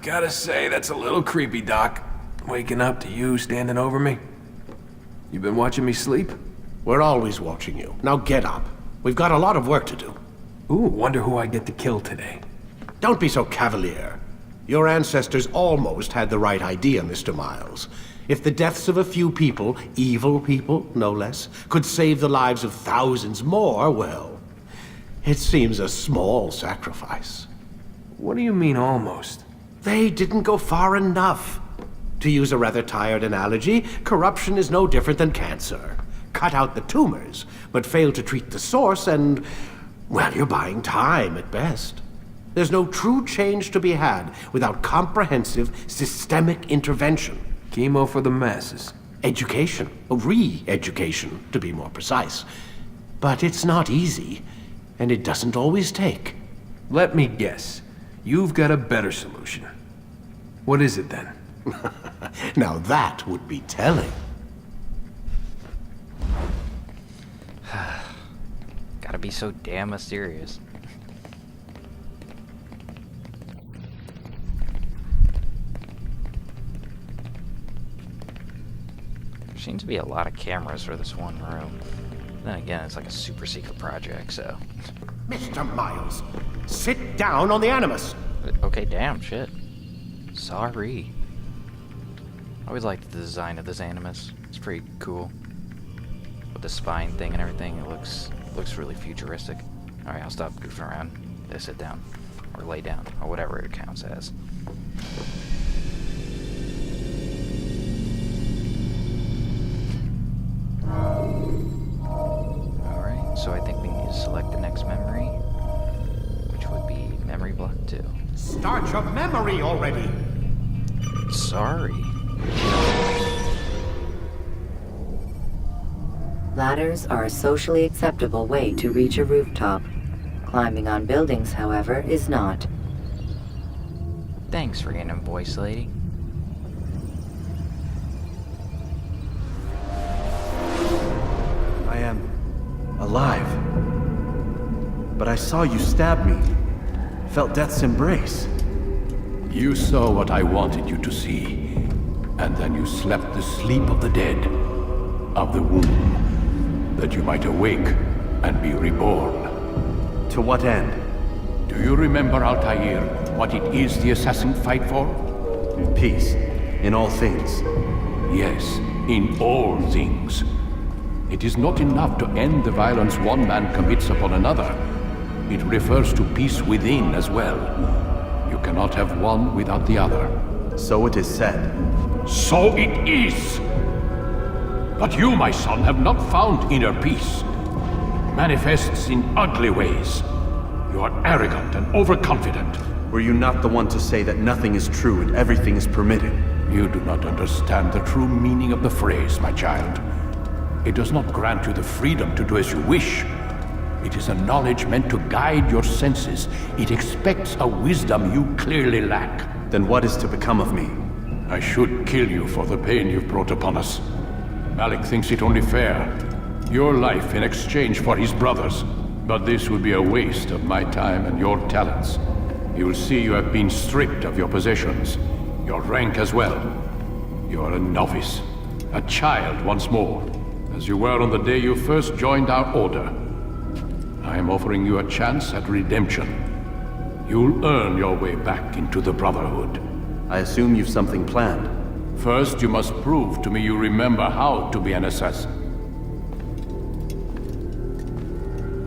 Gotta say, that's a little creepy, Doc. Waking up to you standing over me. You been watching me sleep? We're always watching you. Now get up. We've got a lot of work to do. Ooh, wonder who I get to kill today. Don't be so cavalier. Your ancestors almost had the right idea, Mr. Miles. If the deaths of a few people, evil people, no less, could save the lives of thousands more, well, it seems a small sacrifice. What do you mean, almost? They didn't go far enough. To use a rather tired analogy, corruption is no different than cancer. Cut out the tumors, but fail to treat the source and, well, you're buying time at best. There's no true change to be had without comprehensive, systemic intervention. Chemo for the masses. Education, re-education, to be more precise. But it's not easy, and it doesn't always take. Let me guess. You've got a better solution. What is it then? Now that would be telling. Gotta be so damn mysterious. There seems to be a lot of cameras for this one room. Then again, it's like a super secret project, so... Mr. Miles, sit down on the Animus! Okay, damn, shit. Sorry. I always liked the design of this Animus. It's pretty cool. With the spine thing and everything, it looks really futuristic. Alright, I'll stop goofing around. Let's sit down. Or lay down. Or whatever it counts as. Alright, so I think we need to select the next memory. Which would be memory block 2. Start your memory already! Sorry. Ladders are a socially acceptable way to reach a rooftop. Climbing on buildings, however, is not. Thanks, random voice lady. I am alive. But I saw you stab me. Felt death's embrace. You saw what I wanted you to see, and then you slept the sleep of the dead, of the womb, that you might awake and be reborn. To what end? Do you remember, Altair, what it is the assassins fight for? Peace. In all things. Yes, in all things. It is not enough to end the violence one man commits upon another. It refers to peace within as well. You cannot have one without the other. So it is said. So it is! But you, my son, have not found inner peace. It manifests in ugly ways. You are arrogant and overconfident. Were you not the one to say that nothing is true and everything is permitted? You do not understand the true meaning of the phrase, my child. It does not grant you the freedom to do as you wish. It is a knowledge meant to guide your senses. It expects a wisdom you clearly lack. Then what is to become of me? I should kill you for the pain you've brought upon us. Malik thinks it only fair. Your life in exchange for his brother's. But this would be a waste of my time and your talents. You will see you have been stripped of your possessions, your rank as well. You are a novice, a child once more, as you were on the day you first joined our order. I am offering you a chance at redemption. You'll earn your way back into the Brotherhood. I assume you've something planned. First, you must prove to me you remember how to be an assassin.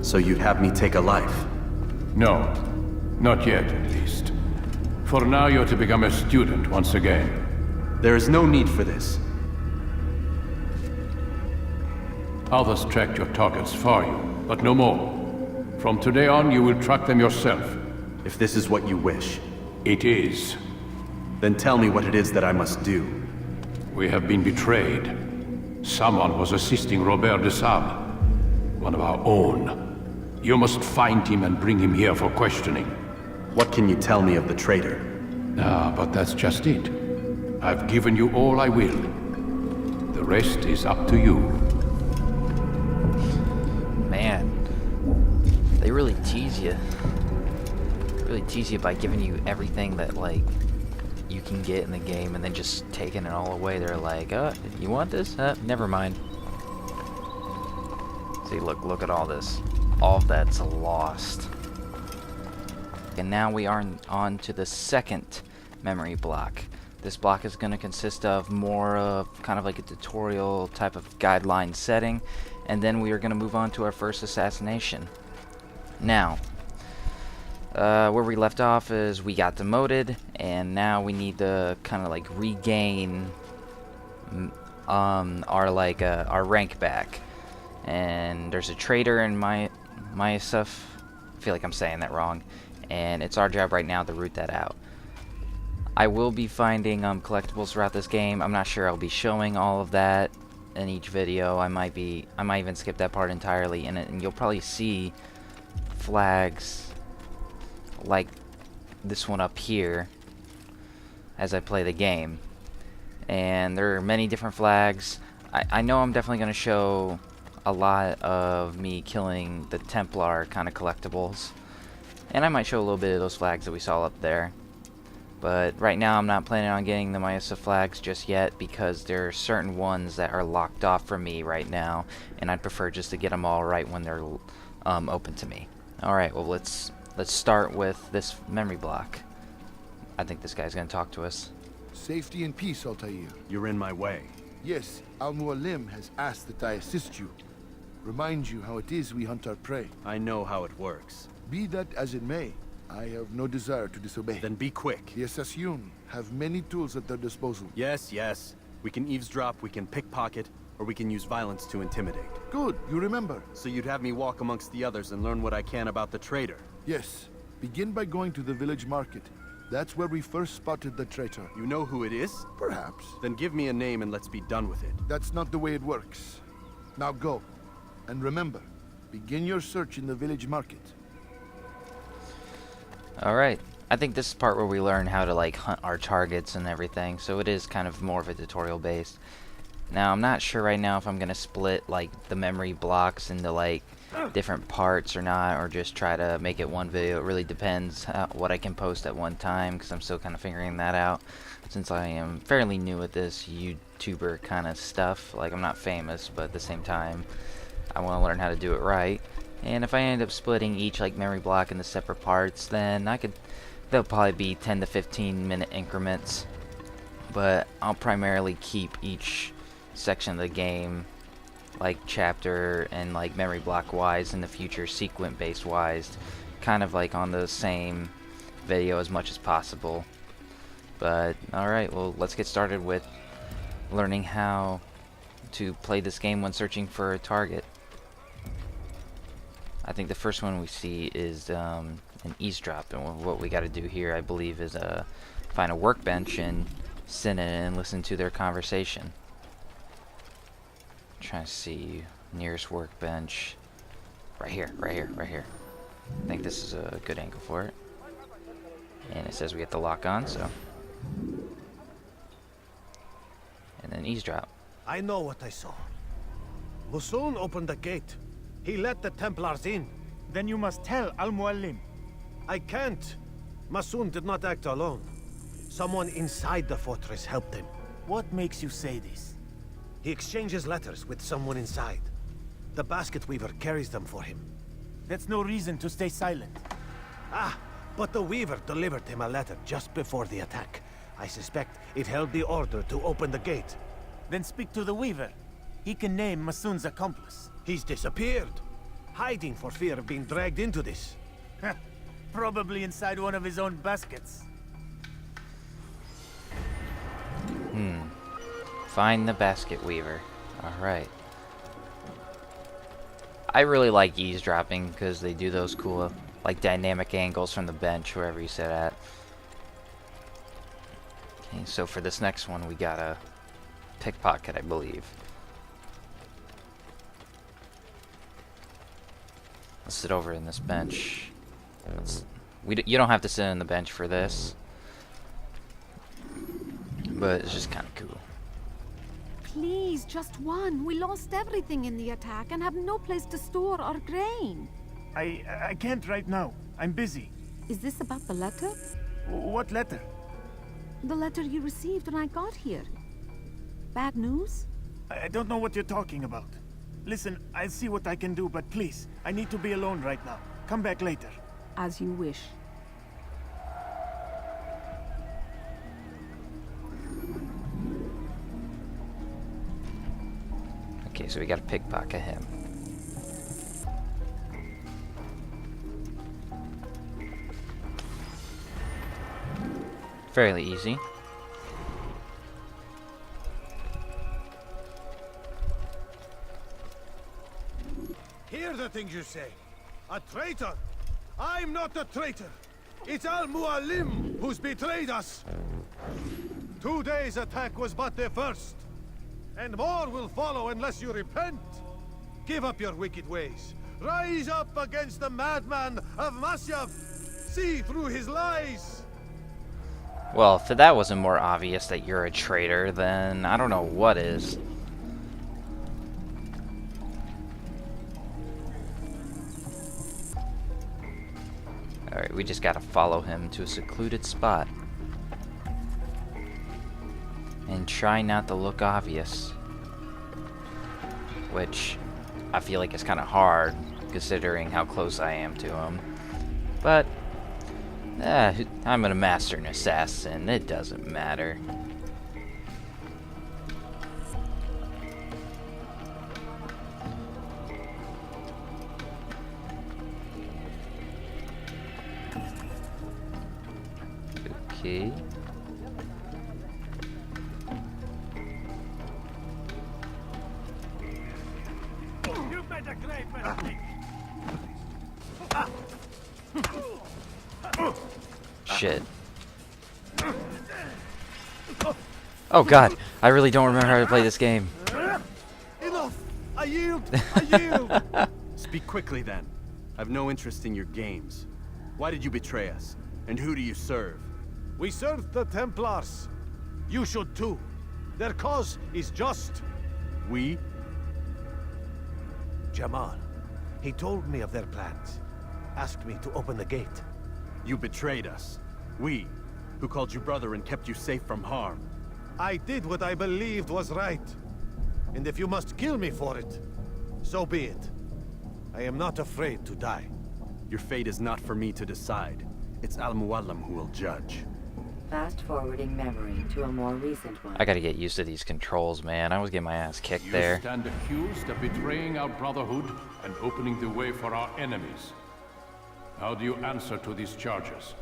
So you'd have me take a life? No, not yet at least. For now, you're to become a student once again. There is no need for this. Others tracked your targets for you, but no more. From today on, you will track them yourself. If this is what you wish. It is. Then tell me what it is that I must do. We have been betrayed. Someone was assisting Robert de Sable, one of our own. You must find him and bring him here for questioning. What can you tell me of the traitor? Ah, but that's just it. I've given you all I will. The rest is up to you. Man, they really tease you. Really tease you by giving you everything that, like, you can get in the game and then just taking it all away. They're like, you want this? Never mind. See, look at all this. All of that's lost. And now we are on to the second memory block. This block is going to consist of more of kind of like a tutorial type of guideline setting, and then we are going to move on to our first assassination. Now, where we left off is we got demoted, and now we need to kind of like regain our rank back. And there's a traitor in my stuff. I feel like I'm saying that wrong, and it's our job right now to root that out. I will be finding collectibles throughout this game. I'm not sure I'll be showing all of that in each video. I might even skip that part entirely in it, and you'll probably see flags like this one up here as I play the game. And there are many different flags. I know I'm definitely going to show a lot of me killing the Templar kind of collectibles, and I might show a little bit of those flags that we saw up there. But right now I'm not planning on getting the Mysa flags just yet, because there are certain ones that are locked off for me right now, and I'd prefer just to get them all right when they're open to me. Alright, well let's start with this memory block. I think this guy's gonna talk to us. Safety and peace, Altair. You're in my way. Yes, Al-Mualim has asked that I assist you. Remind you how it is we hunt our prey. I know how it works. Be that as it may, I have no desire to disobey. Then be quick. The Assassin have many tools at their disposal. Yes. We can eavesdrop, we can pickpocket, or we can use violence to intimidate. Good, you remember. So you'd have me walk amongst the others and learn what I can about the traitor. Yes. Begin by going to the village market. That's where we first spotted the traitor. You know who it is? Perhaps. Then give me a name and let's be done with it. That's not the way it works. Now go. And remember, begin your search in the village market. Alright, I think this is the part where we learn how to like hunt our targets and everything, so it is kind of more of a tutorial based. Now I'm not sure right now if I'm gonna split like the memory blocks into like different parts or not, or just try to make it one video. It really depends what I can post at one time, because I'm still kind of figuring that out, since I am fairly new at this YouTuber kind of stuff. Like, I'm not famous, but at the same time I want to learn how to do it right. And if I end up splitting each like memory block into separate parts, then they'll probably be 10 to 15 minute increments. But I'll primarily keep each section of the game like chapter and like memory block wise in the future, sequence based wise, kind of like on the same video as much as possible. But alright, well let's get started with learning how to play this game when searching for a target. I think the first one we see is an eavesdrop, and what we got to do here, I believe, is find a workbench and sit in it and listen to their conversation. Trying to see nearest workbench. Right here. I think this is a good angle for it. And it says we get the lock on, so. And then eavesdrop. I know what I saw. Musun opened the gate. He let the Templars in. Then you must tell Al-Mualim. I can't. Masun did not act alone. Someone inside the fortress helped him. What makes you say this? He exchanges letters with someone inside. The basket weaver carries them for him. That's no reason to stay silent. Ah, but the weaver delivered him a letter just before the attack. I suspect it held the order to open the gate. Then speak to the weaver. He can name Masun's accomplice. He's disappeared, hiding for fear of being dragged into this. Probably inside one of his own baskets. Find the basket weaver. Alright. I really like eavesdropping because they do those cool like dynamic angles from the bench wherever you sit at. Okay, so for this next one we got a pickpocket, I believe. Let's sit over in this bench. You don't have to sit on the bench for this, but it's just kind of cool. Please, just one. We lost everything in the attack and have no place to store our grain. I can't right now. I'm busy. Is this about the letter? What letter? The letter you received when I got here. Bad news? I don't know what you're talking about. Listen, I'll see what I can do, but please, I need to be alone right now. Come back later. As you wish. Okay, so we gotta pickpocket him. Fairly easy. Hear the things you say. A traitor? I'm not a traitor. It's Al-Mualim who's betrayed us. Today's attack was but the first. And more will follow unless you repent. Give up your wicked ways. Rise up against the madman of Masyaf. See through his lies. Well, if that wasn't more obvious that you're a traitor, then I don't know what is. Alright, we just gotta follow him to a secluded spot. And try not to look obvious. Which I feel like is kind of hard, considering how close I am to him. But I'm a master and assassin, it doesn't matter. Okay. You made a great mistake. Shit. Oh god, I really don't remember how to play this game. Enough! I yield! I yield! Speak quickly then. I've no interest in your games. Why did you betray us? And who do you serve? We serve the Templars. You should too. Their cause is just. We? Jamal. He told me of their plans. Asked me to open the gate. You betrayed us. We, who called you brother and kept you safe from harm. I did what I believed was right. And if you must kill me for it, so be it. I am not afraid to die. Your fate is not for me to decide. It's Al-Mualim who will judge. Fast-forwarding memory to a more recent one. I gotta get used to these controls, man. I was getting my ass kicked You there. stand accused of betraying our brotherhood and opening the way for our enemies. How do you answer to these charges?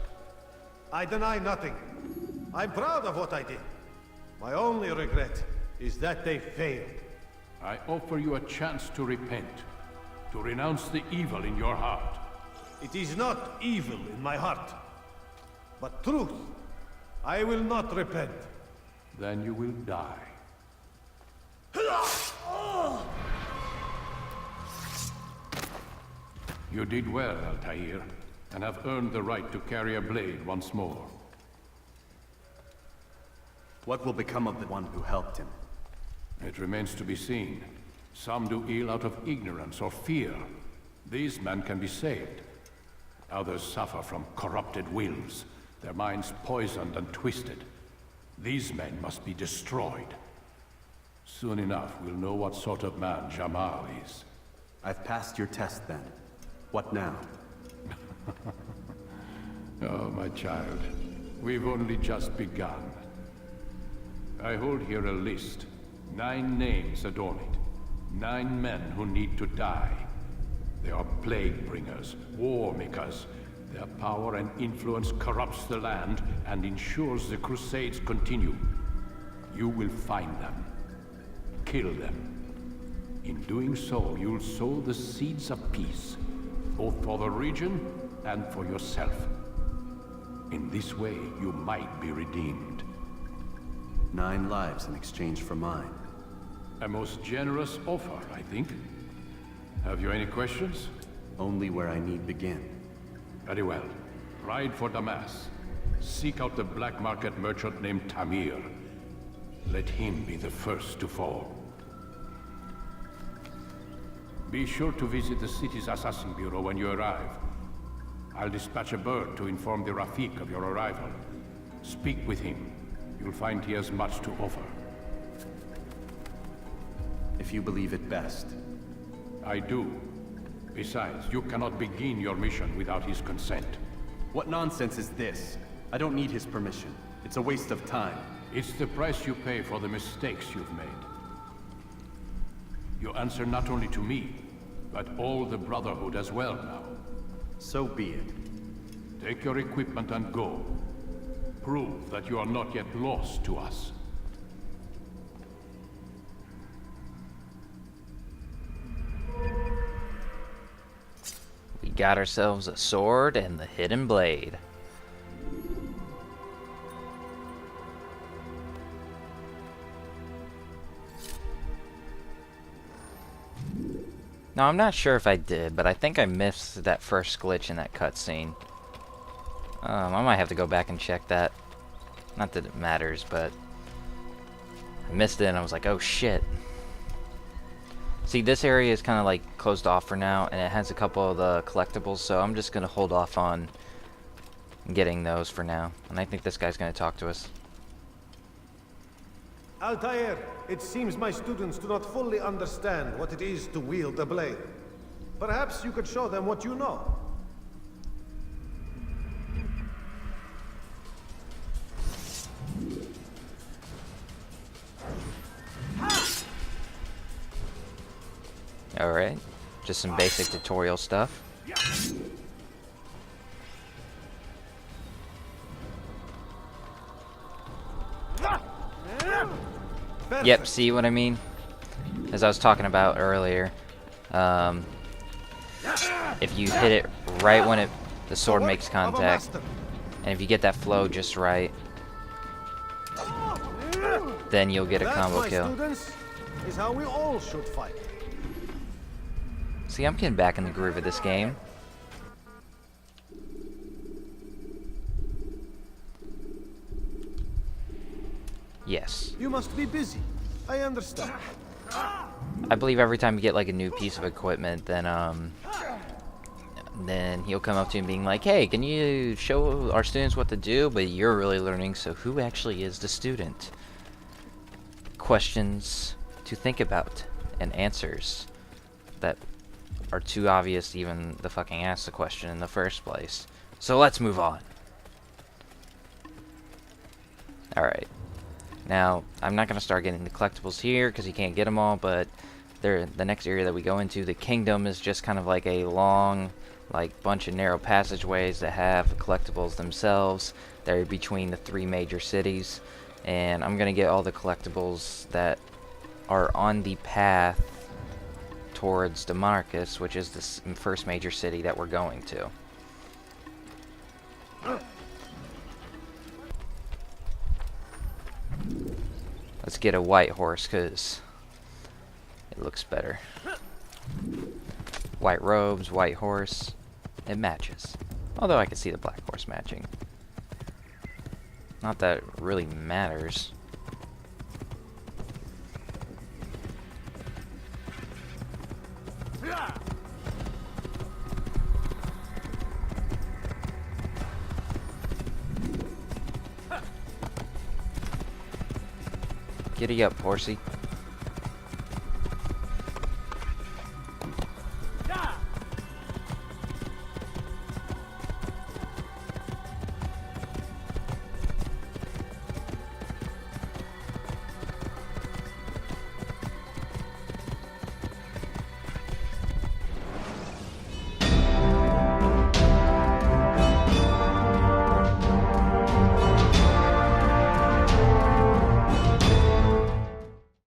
I deny nothing. I'm proud of what I did. My only regret is that they failed. I offer you a chance to repent, to renounce the evil in your heart. It is not evil in my heart, but truth. I will not repent. Then you will die. You did well, Altair, and have earned the right to carry a blade once more. What will become of the one who helped him? It remains to be seen. Some do ill out of ignorance or fear. These men can be saved. Others suffer from corrupted wills, their minds poisoned and twisted. These men must be destroyed. Soon enough, we'll know what sort of man Jamal is. I've passed your test then. What now? Oh, my child. We've only just begun. I hold here a list. 9 names adorn it. 9 men who need to die. They are plague bringers, war makers. Their power and influence corrupts the land and ensures the Crusades continue. You will find them. Kill them. In doing so, you'll sow the seeds of peace, both for the region and for yourself. In this way, you might be redeemed. 9 lives in exchange for mine. A most generous offer, I think. Have you any questions? Only where I need begin. Very well. Ride for Damas. Seek out the black market merchant named Tamir. Let him be the first to fall. Be sure to visit the city's assassin bureau when you arrive. I'll dispatch a bird to inform the Rafik of your arrival. Speak with him. you'll find he has much to offer. If you believe it best. I do. Besides, you cannot begin your mission without his consent. What nonsense is this? I don't need his permission. It's a waste of time. It's the price you pay for the mistakes you've made. You answer not only to me, but all the Brotherhood as well now. So be it. Take your equipment and go. Prove that you are not yet lost to us. We got ourselves a sword and the hidden blade. Now, I'm not sure if I did, but I think I missed that first glitch in that cutscene. I might have to go back and check that. Not that it matters, but I missed it and I was like, oh shit. See, this area is kind of like closed off for now, and it has a couple of the collectibles, so I'm just going to hold off on getting those for now. And I think this guy's going to talk to us. Altair, it seems my students do not fully understand what it is to wield a blade. Perhaps you could show them what you know. Alright, just some basic tutorial stuff. Yep, see what I mean? As I was talking about earlier, if you hit it right when the sword makes contact, and if you get that flow just right, then you'll get a combo kill. Students, is how we all should fight. See, I'm getting back in the groove of this game. Yes. You must be busy. I understand. I believe every time you get like a new piece of equipment, then he'll come up to you and being like, hey, can you show our students what to do? But you're really learning, so who actually is the student? Questions to think about and answers that are too obvious to even the fucking ask the question in the first place. So let's move on. Alright. Now, I'm not going to start getting the collectibles here because you can't get them all, but the next area that we go into, the kingdom, is just kind of like a long, like, bunch of narrow passageways that have collectibles themselves. They're between the 3 major cities, and I'm going to get all the collectibles that are on the path towards Damarcus, which is the first major city that we're going to. Let's get a white horse, because it looks better. White robes, white horse. It matches. Although I can see the black horse matching. Not that it really matters. Giddy up, horsey.